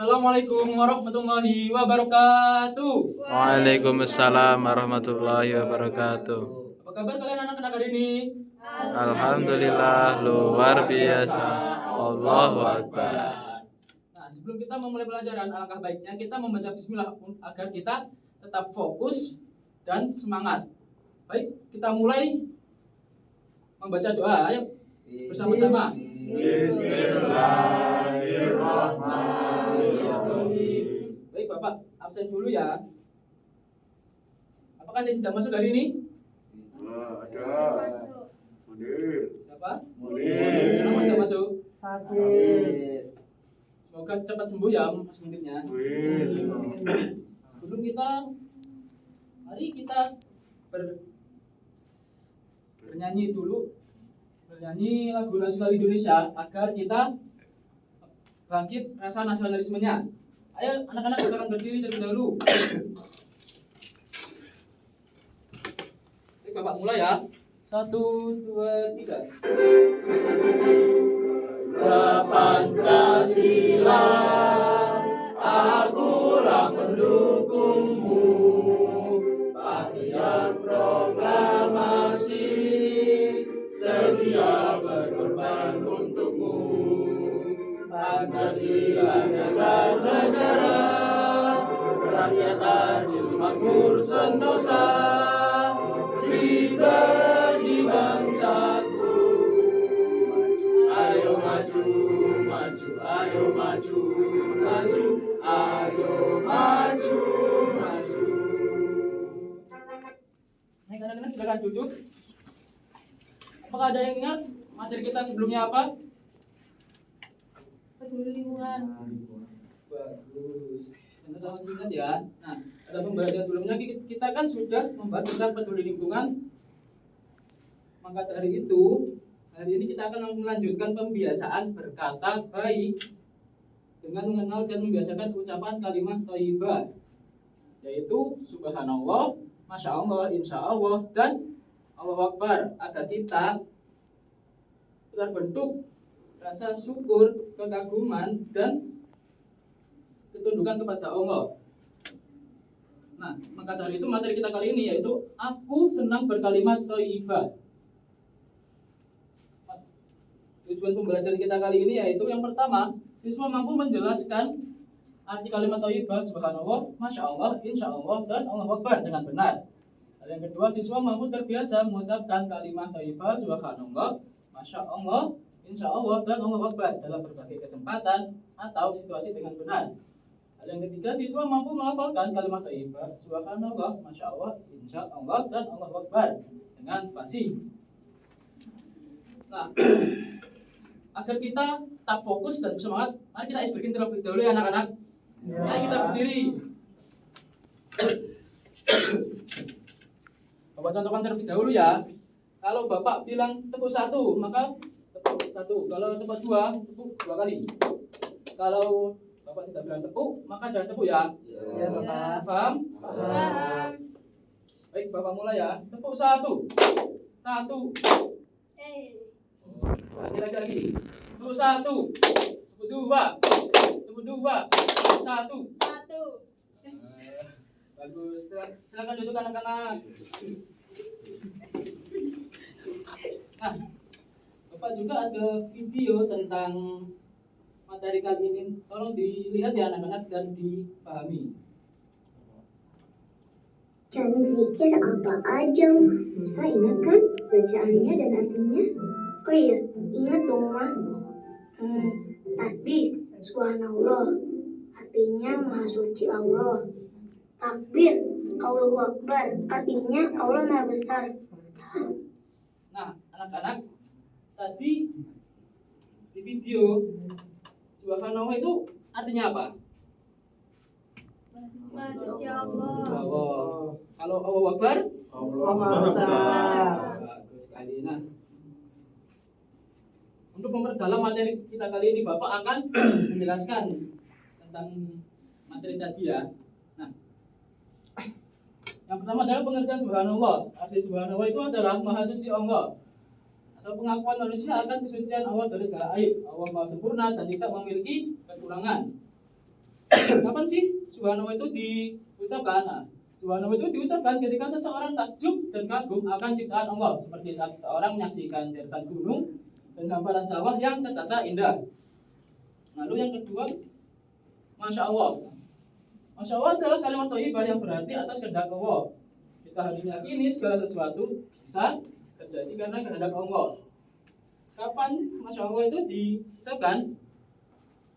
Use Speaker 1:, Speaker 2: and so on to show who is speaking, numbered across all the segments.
Speaker 1: Assalamualaikum warahmatullahi wabarakatuh.
Speaker 2: Waalaikumsalam warahmatullahi wabarakatuh.
Speaker 1: Apa kabar kalian anak-anak hari ini?
Speaker 2: Alhamdulillah luar biasa. Allahu Akbar.
Speaker 1: Nah, sebelum kita memulai pelajaran, alangkah baiknya kita membaca bismillah agar kita tetap fokus dan semangat. Baik, kita mulai membaca doa. Ayo bersama-sama. Bismillahirrahmanirrahim. Baik, Bapak absen dulu ya. Apakah ada yang tidak masuk hari ini?
Speaker 3: Ada. Munir.
Speaker 1: Siapa?
Speaker 3: Munir.
Speaker 1: Kenapa tidak masuk?
Speaker 3: Sakit.
Speaker 1: Semoga cepat sembuh ya Mas Munirnya.
Speaker 3: Munir.
Speaker 1: Sebelum mari kita bernyanyi dulu. Bernyanyi lagu nasional Indonesia agar kita bangkit rasa nasionalismenya. Ayo anak-anak silakan berdiri terlebih dahulu. Oke, Bapak mulai ya. 1, 2, 3. Pancasila, akulah pendukungmu. Patriot proklamasi, sedia berkorban untukmu. Pancasila dasar negara, rakyat adil makmur sentosa, pribadi bangsaku. Ayo maju, maju, ayo maju, maju, ayo maju, maju. Baik, anak-anak silakan duduk. Apakah ada yang ingat materi kita sebelumnya apa?
Speaker 4: Peduli lingkungan.
Speaker 1: Bagus. Anda masih ingat ya? Nah, ada pembahasan sebelumnya kita kan sudah membahas tentang peduli lingkungan. Maka dari itu, hari ini kita akan melanjutkan pembiasaan berkata baik dengan mengenal dan membiasakan ucapan kalimat thayyibah, yaitu subhanallah, masya Allah, insya Allah, dan Allahu Akbar, agar kita terbentuk rasa syukur, kekaguman, dan ketundukan kepada Allah. Nah, maka dari itu materi kita kali ini yaitu aku senang berkalimat thayyibah. Tujuan pembelajaran kita kali ini yaitu yang pertama, siswa mampu menjelaskan arti kalimat thayyibah subhanallah, masya Allah, insya Allah, dan Allahu Akbar dengan benar. Dan yang kedua, siswa mampu terbiasa mengucapkan kalimat thayyibah subhanallah, masya Allah, insya Allah, dan Allahu Akbar dalam berbagai kesempatan atau situasi dengan benar. Hal yang ketiga, siswa mampu melafalkan kalimat thayyibah subhanallah, masya Allah, insya Allah, dan Allahu Akbar dengan fasih. Nah, agar kita tetap fokus dan bersemangat, mari kita icebreaking terlebih dahulu ya anak-anak. Mari kita berdiri. Bapak contohkan terlebih dahulu ya. Kalau Bapak bilang tepuk 1, maka tepuk 1. Kalau tepuk 2, tepuk 2 kali. Kalau Bapak tidak bilang tepuk, maka jangan tepuk ya.
Speaker 3: Ya,
Speaker 1: Bapak. Paham?
Speaker 4: Paham.
Speaker 1: Baik, Bapak mulai ya. Tepuk 1. 1. Lagi. Tepuk 1. Tepuk 2. Tepuk 2. 1. Bagus. Silakan duduk anak-anak. Nah, Bapak juga ada video tentang materi kali ini. Tolong dilihat ya anak-anak dan dipahami.
Speaker 5: Cara zikir apa aja? Musa ingat kan bacaannya dan artinya? Oh iya, ingat dong Ma. Tasbih, subhanallah, artinya maha suci Allah. Takbir, Allahu Akbar, artinya Allah maha besar.
Speaker 1: Nah, anak-anak, tadi di video subhanallah itu artinya apa?
Speaker 4: Maha suci Allah.
Speaker 1: Allah. Kalau Allahu Akbar?
Speaker 3: Allah Maha Besar.
Speaker 1: Bagus sekali. Nah, untuk memperdalam materi kita kali ini, Bapak akan menjelaskan tentang materi tadi ya. Nah, yang pertama adalah pengertian subhanallah. Arti subhanallah itu adalah maha suci Allah, atau pengakuan manusia akan kesucian Allah dari segala aib. Allah maha sempurna dan tidak memiliki kekurangan. Kapan sih subhanallah itu diucapkan? Nah, subhanallah itu diucapkan ketika seseorang takjub dan kagum akan ciptaan Allah, seperti saat seseorang menyaksikan deretan gunung dan hamparan sawah yang tertata indah. Lalu yang kedua, Masya Allah. Masya Allah adalah kalimat thayyibah yang berarti atas kehendak Allah. Kita harus meyakini segala sesuatu bisa terjadi karena kehendak Allah. Kapan Masya Allah itu diucapkan?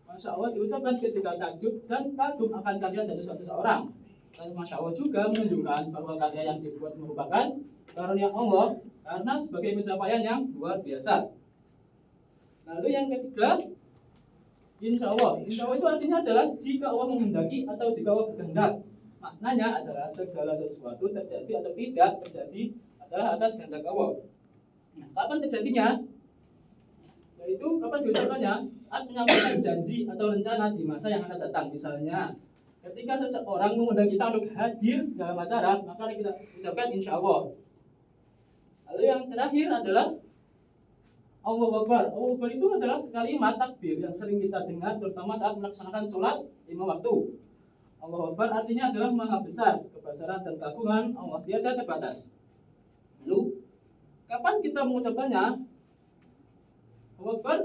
Speaker 1: Masya Allah diucapkan ketika takjub dan kagum akan karya dari seseorang. Dan Masya Allah juga menunjukkan bahwa karya yang dibuat merupakan karunia Allah karena sebagai pencapaian yang luar biasa. Lalu yang ketiga, Insya Allah. Insya Allah itu artinya adalah jika Allah menghendaki atau jika Allah berkehendak. Maknanya adalah segala sesuatu terjadi atau tidak terjadi adalah atas kehendak Allah. Nah, kapan terjadinya? Yaitu kapan diucapkannya? Saat menyampaikan janji atau rencana di masa yang akan datang. Misalnya, ketika seseorang mengundang kita untuk hadir dalam acara, maka kita ucapkan insya Allah. Lalu yang terakhir adalah Allahu Akbar. Allahu Akbar itu adalah kalimat takbir yang sering kita dengar terutama saat melaksanakan sholat 5 waktu. Allahu Akbar artinya adalah maha besar, kebesaran dan keagungan Allah tiada terbatas. Lalu, kapan kita mengucapkannya? Allahu Akbar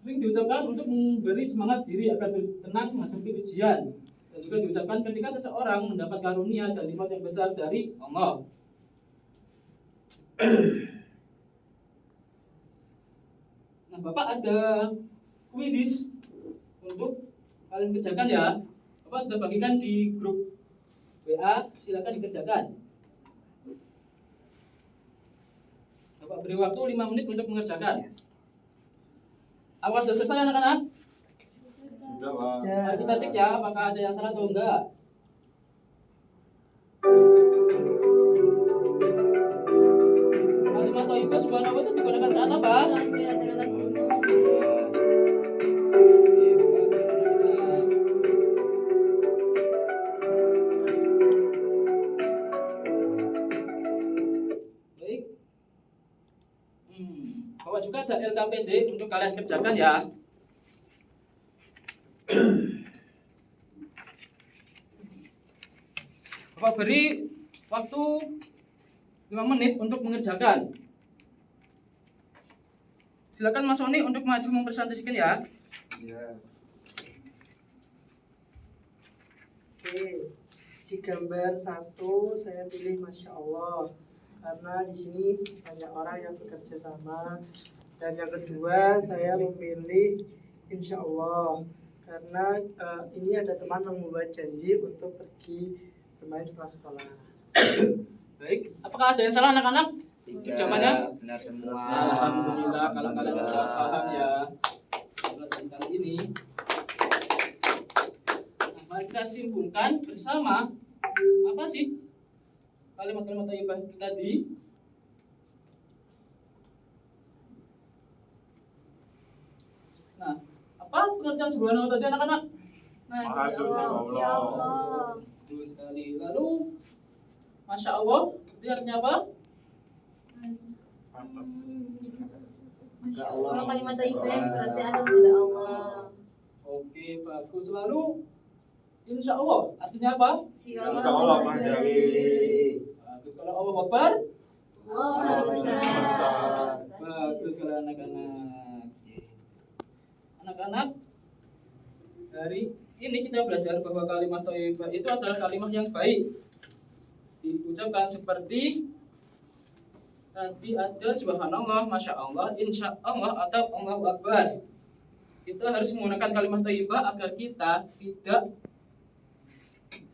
Speaker 1: sering diucapkan untuk memberi semangat diri agar tenang menghadapi ujian, dan juga diucapkan ketika seseorang mendapat karunia dan nikmat yang besar dari Allah. Nah, Bapak ada kuisis untuk kalian kerjakan ya. Bapak sudah bagikan di grup WA, silakan dikerjakan. Bapak beri waktu 5 menit untuk mengerjakan. Awas sudah selesai anak-anak?
Speaker 3: Sudah, Pak.
Speaker 1: Mari kita cek ya, apakah ada yang salah atau enggak. Kalimat thayyibah subhanallah itu digunakan saat apa?
Speaker 4: Saat melihat deretan gunung.
Speaker 1: Oke, buat anak-anak. Baik. Bawa juga ada LKPD untuk kalian kerjakan ya. Bapak beri waktu 5 menit untuk mengerjakan. Silakan Mas Sony untuk maju mempresentasikan ya.
Speaker 3: Ya.
Speaker 6: Oke, di gambar 1 saya pilih Masya Allah karena di sini banyak orang yang bekerja sama. Dan yang kedua saya memilih Insya Allah karena ini ada teman yang membuat janji untuk pergi bermain setelah sekolah.
Speaker 1: Baik, apakah ada yang salah anak-anak?
Speaker 3: Tidak.
Speaker 1: Jawabannya?
Speaker 3: Benar semua.
Speaker 1: Alhamdulillah kalau kalian sudah paham ya pelajaran kali ini. Nah, mari kita simpulkan bersama apa sih kalimat-kalimat thayyibah itu tadi. Nah, apa pengertian subhanallah tadi anak-anak?
Speaker 3: Maha suci Allah.
Speaker 1: Betul sekali. Lalu Masya Allah, itu artinya apa?
Speaker 4: Kalau kalimat thayyibah yang berarti atas kehendak Allah.
Speaker 1: Oke, bagus. Lalu Insya Allah, artinya apa?
Speaker 4: Jika
Speaker 3: Jika Allah menghendaki.
Speaker 1: Bagus. Kalau Allah Akbar,
Speaker 4: Allah besar.
Speaker 1: bagus kalau anak-anak. Anak-anak, dari ini kita belajar bahwa kalimat thayyibah itu adalah kalimat yang baik. Diucapkan seperti tadi ada subhanallah, masya Allah, insya Allah atau Allahu Akbar. Kita harus menggunakan kalimat thayyibah agar kita tidak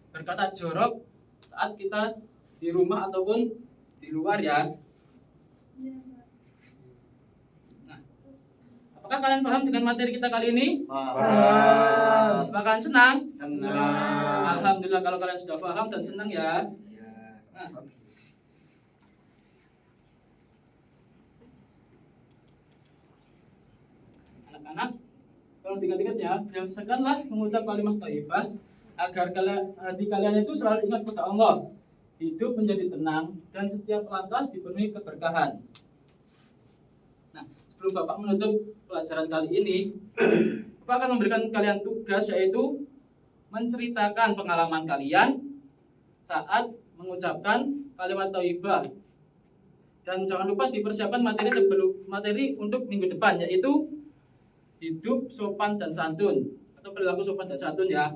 Speaker 1: berkata jorok saat kita di rumah ataupun di luar ya. Nah, apakah kalian paham dengan materi kita kali ini?
Speaker 3: Paham.
Speaker 1: Apakah kalian senang?
Speaker 3: Senang.
Speaker 1: Alhamdulillah kalau kalian sudah paham dan senang ya.
Speaker 3: Ya.
Speaker 1: Nah, anak-anak, kalau diingat-ingat ya, biasakanlah mengucap kalimat thayyibah agar hati kalian itu selalu ingat kepada Allah, hidup menjadi tenang dan setiap langkah dipenuhi keberkahan. Nah, sebelum Bapak menutup pelajaran kali ini, Bapak akan memberikan kalian tugas yaitu menceritakan pengalaman kalian saat mengucapkan kalimat thayyibah. Dan jangan lupa dipersiapkan materi untuk minggu depan, yaitu hidup sopan dan santun atau perilaku sopan dan santun ya.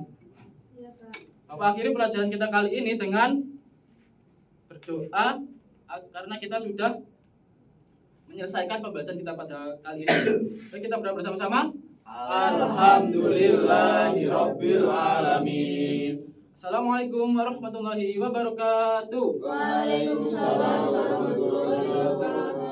Speaker 4: Iya, Pak.
Speaker 1: Bapak akhiri pelajaran kita kali ini dengan berdoa karena kita sudah menyelesaikan pembelajaran kita pada kali ini. Baik, kita berdoa bersama-sama. Alhamdulillahirabbil alamin. Assalamualaikum warahmatullahi wabarakatuh.
Speaker 4: Waalaikumsalam warahmatullahi wabarakatuh.